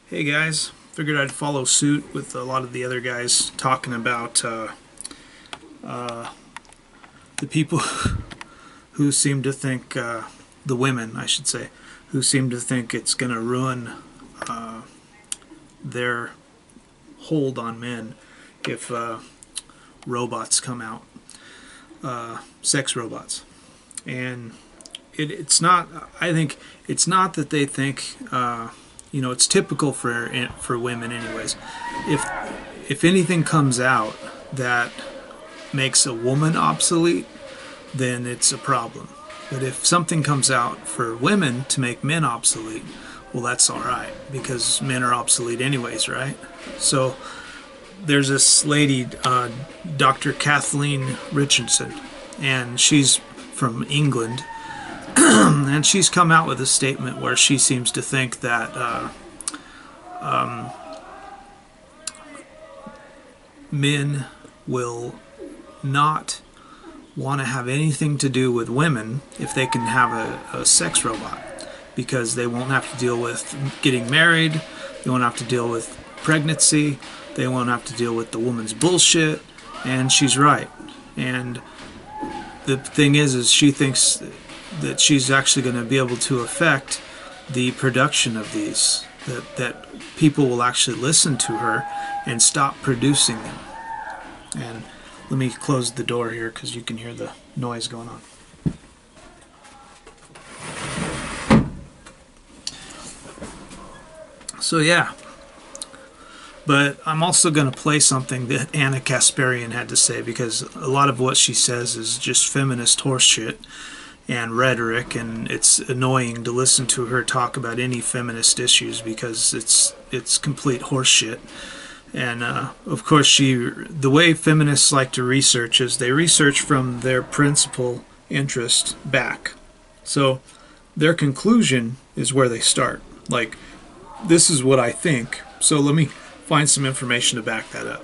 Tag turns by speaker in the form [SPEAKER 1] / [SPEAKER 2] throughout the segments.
[SPEAKER 1] Hey guys, figured I'd follow suit with a lot of the other guys talking about the people who seem to think, the women I should say, who seem to think it's going to ruin their hold on men if robots come out, sex robots. And it's not, I think, it's not that they think, you know, it's typical for women anyways. If anything comes out that makes a woman obsolete, then it's a problem. But if something comes out for women to make men obsolete, well, that's all right, because men are obsolete anyways, right? So there's this lady, Dr. Kathleen Richardson, and she's from England, and she's come out with a statement where she seems to think that men will not want to have anything to do with women if they can have a sex robot, because they won't have to deal with getting married, they won't have to deal with pregnancy, they won't have to deal with the woman's bullshit. And she's right. And the thing is she thinks that she's actually going to be able to affect the production of these, that people will actually listen to her and stop producing them. And let me close the door here because you can hear the noise going on. So yeah, but I'm also going to play something that Anna Kasparian had to say, because a lot of what she says is just feminist horseshit and rhetoric, and it's annoying to listen to her talk about any feminist issues because it's complete horseshit. And of course, the way feminists like to research is they research from their principal interest back. So their conclusion is where they start. Like, this is what I think, so let me find some information to back that up.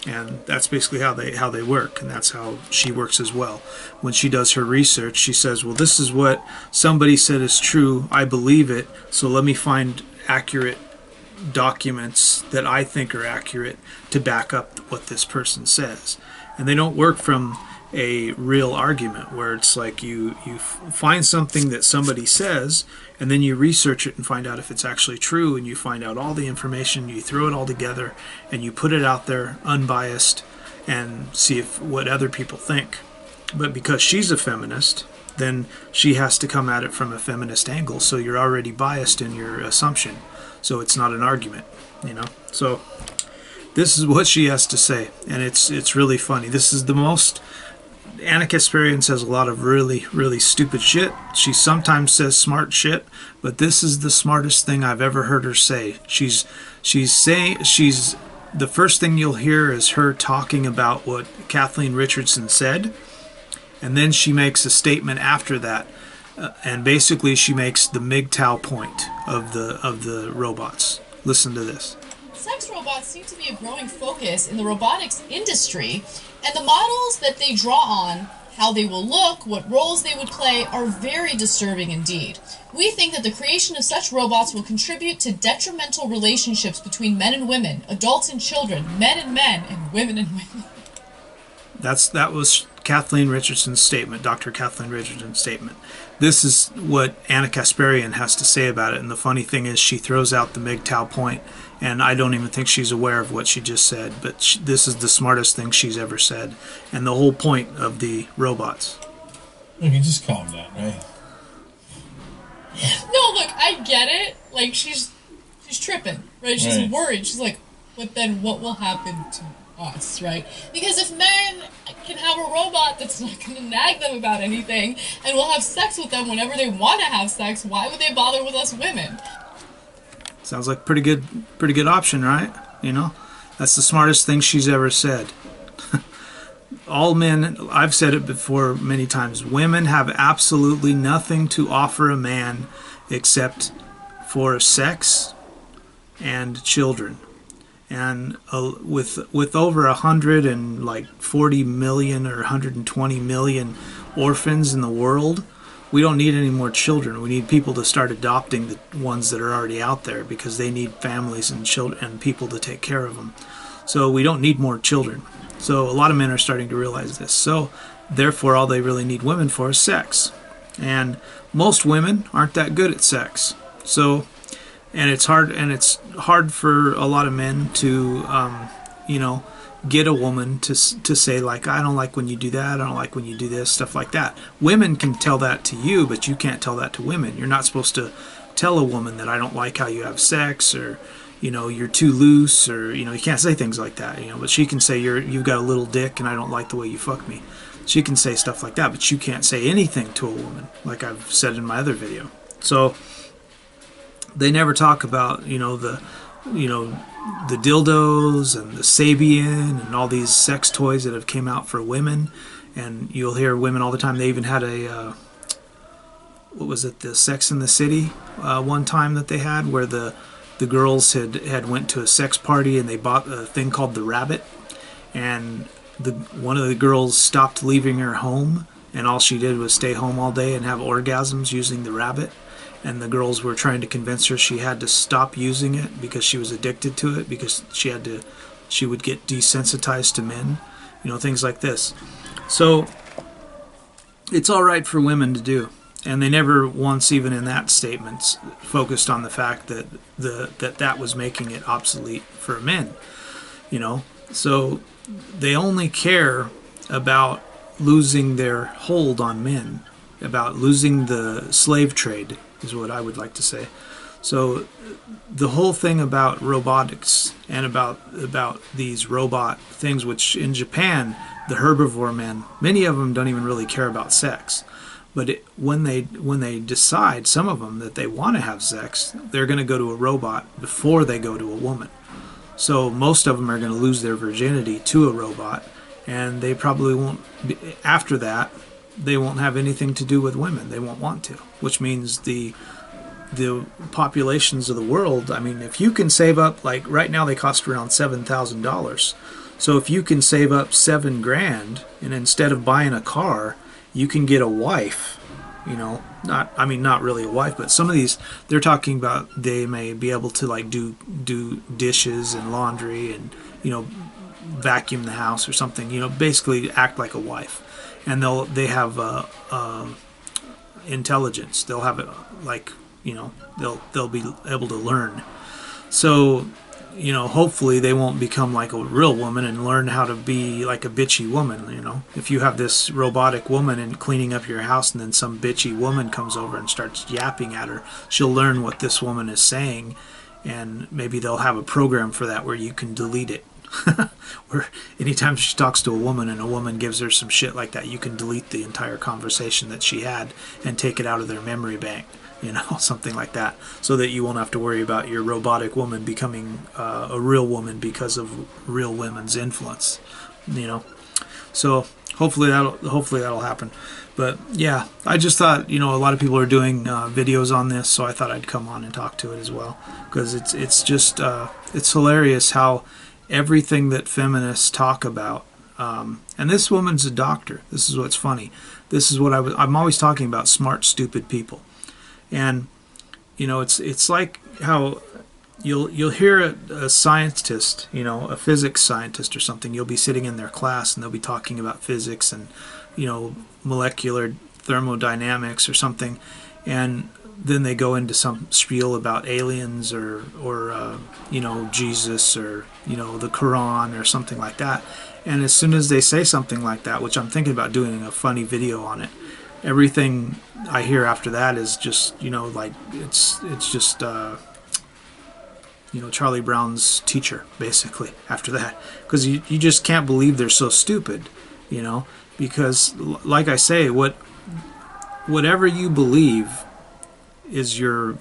[SPEAKER 1] And that's basically how they work, and that's how she works as well. When she does her research, she says, well, this is what somebody said is true, I believe it, so let me find accurate documents that I think are accurate to back up what this person says. And they don't work from a real argument where it's like you find something that somebody says and then you research it and find out if it's actually true, and you find out all the information, you throw it all together and you put it out there unbiased and see what other people think. But because she's a feminist, then she has to come at it from a feminist angle, so you're already biased in your assumption. So it's not an argument, you know. So this is what she has to say, and it's really funny. This is the most... Anna Kasparian says a lot of really, really stupid shit. She sometimes says smart shit, but this is the smartest thing I've ever heard her say. She's the first thing you'll hear is her talking about what Kathleen Richardson said, and then she makes a statement after that. And basically she makes the MGTOW point of the robots. Listen to this.
[SPEAKER 2] Sex robots seem to be a growing focus in the robotics industry, and the models that they draw on, how they will look, what roles they would play, are very disturbing indeed. We think that the creation of such robots will contribute to detrimental relationships between men and women, adults and children, men, and women and women.
[SPEAKER 1] That was Kathleen Richardson's statement, Dr. Kathleen Richardson's statement. This is what Anna Kasparian has to say about it, and the funny thing is she throws out the MGTOW point, and I don't even think she's aware of what she just said, but this is the smartest thing she's ever said, and the whole point of the robots.
[SPEAKER 3] Look, you just calm down, right?
[SPEAKER 2] No, look, I get it. Like, she's tripping, right? She's worried. She's like, but then what will happen to us, right? Because if men can have a robot that's not going to nag them about anything and will have sex with them whenever they want to have sex, why would they bother with us women?
[SPEAKER 1] Sounds like pretty good option, right? You know, that's the smartest thing she's ever said. All men, I've said it before many times, women have absolutely nothing to offer a man except for sex and children. And with over 140 million or 120 million orphans in the world, we don't need any more children. We need people to start adopting the ones that are already out there, because they need families and children and people to take care of them. So we don't need more children. So a lot of men are starting to realize this. So therefore, all they really need women for is sex. And most women aren't that good at sex. So, and it's hard for a lot of men to, you know, get a woman to say, like, I don't like when you do that, I don't like when you do this, stuff like that. Women can tell that to you, but you can't tell that to women. You're not supposed to tell a woman that I don't like how you have sex, or, you know, you're too loose, or, you know, you can't say things like that, you know. But she can say you've got a little dick and I don't like the way you fuck me. She can say stuff like that, but you can't say anything to a woman, like I've said in my other video. So they never talk about, you know, the dildos and the Sabian and all these sex toys that have came out for women. And you'll hear women all the time. They even had a what was it, the Sex in the City one time that they had, where the girls had went to a sex party and they bought a thing called the Rabbit, and one of the girls stopped leaving her home, and all she did was stay home all day and have orgasms using the Rabbit. And the girls were trying to convince her she had to stop using it because she was addicted to it, because she would get desensitized to men, you know, things like this. So it's all right for women to do, and they never once, even in that statement, focused on the fact that that was making it obsolete for men, you know. So they only care about losing their hold on men, about losing the slave trade, is what I would like to say. So the whole thing about robotics and about these robot things, which in Japan, the herbivore men, many of them don't even really care about sex. But when they decide, some of them, that they want to have sex, they're going to go to a robot before they go to a woman. So most of them are going to lose their virginity to a robot, and they probably won't, after that, they won't have anything to do with women. They won't want to, which means the populations of the world, I mean, if you can save up, like right now they cost around $7,000. So if you can save up $7,000, and instead of buying a car, you can get a wife, you know, not really a wife, but some of these, they're talking about they may be able to like do dishes and laundry and, you know, vacuum the house or something, you know, basically act like a wife. And they have intelligence. They'll have it, like, you know, they'll be able to learn. So, you know, hopefully they won't become like a real woman and learn how to be like a bitchy woman, you know. If you have this robotic woman and cleaning up your house, and then some bitchy woman comes over and starts yapping at her, she'll learn what this woman is saying, and maybe they'll have a program for that where you can delete it. Where anytime she talks to a woman and a woman gives her some shit like that, you can delete the entire conversation that she had and take it out of their memory bank, you know, something like that, so that you won't have to worry about your robotic woman becoming a real woman because of real women's influence, you know. So hopefully that'll happen. But yeah, I just thought, you know, a lot of people are doing videos on this, so I thought I'd come on and talk to it as well, because it's just it's hilarious how everything that feminists talk about, and this woman's a doctor. This is what's funny. This is what I'm always talking about: smart, stupid people. And you know, it's like how you'll hear a scientist, you know, a physics scientist or something. You'll be sitting in their class and they'll be talking about physics and, you know, molecular thermodynamics or something, and then they go into some spiel about aliens or you know, Jesus, or, you know, the Quran or something like that. And as soon as they say something like that, which I'm thinking about doing a funny video on it, everything I hear after that is just, you know, like it's just you know, Charlie Brown's teacher, basically, after that, because you just can't believe they're so stupid, you know, because like I say, whatever you believe is your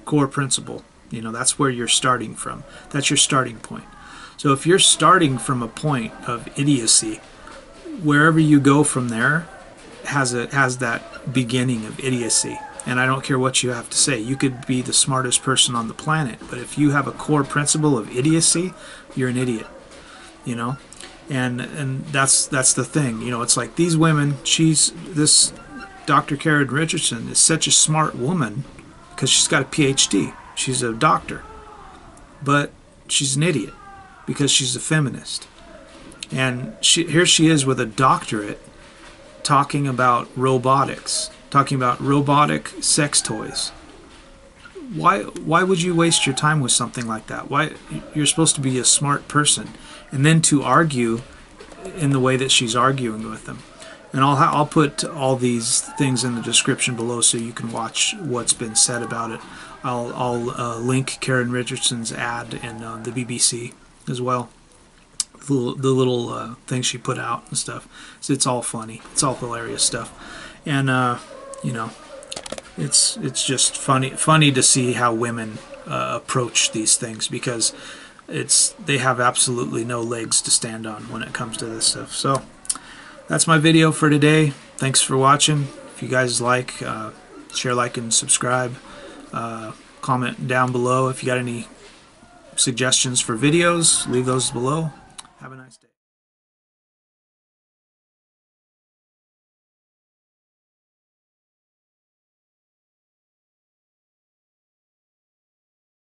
[SPEAKER 1] core principle. You know, that's where you're starting from. That's your starting point. So if you're starting from a point of idiocy, wherever you go from there has that beginning of idiocy. And I don't care what you have to say. You could be the smartest person on the planet, but if you have a core principle of idiocy, you're an idiot. You know? And that's the thing. You know, it's like these women, Dr. Karen Richardson is such a smart woman because she's got a PhD. She's a doctor. But she's an idiot because she's a feminist. And here she is with a doctorate talking about robotics, talking about robotic sex toys. Why would you waste your time with something like that? Why? You're supposed to be a smart person. And then to argue in the way that she's arguing with them. And I'll put all these things in the description below so you can watch what's been said about it. I'll link Karen Richardson's ad in the BBC as well. The little things she put out and stuff. So it's all funny. It's all hilarious stuff. And you know, it's just funny to see how women approach these things, because they have absolutely no legs to stand on when it comes to this stuff. So that's my video for today. Thanks for watching. If you guys like, share, like, and subscribe. Comment down below if you got any suggestions for videos. Leave those below. Have a nice day.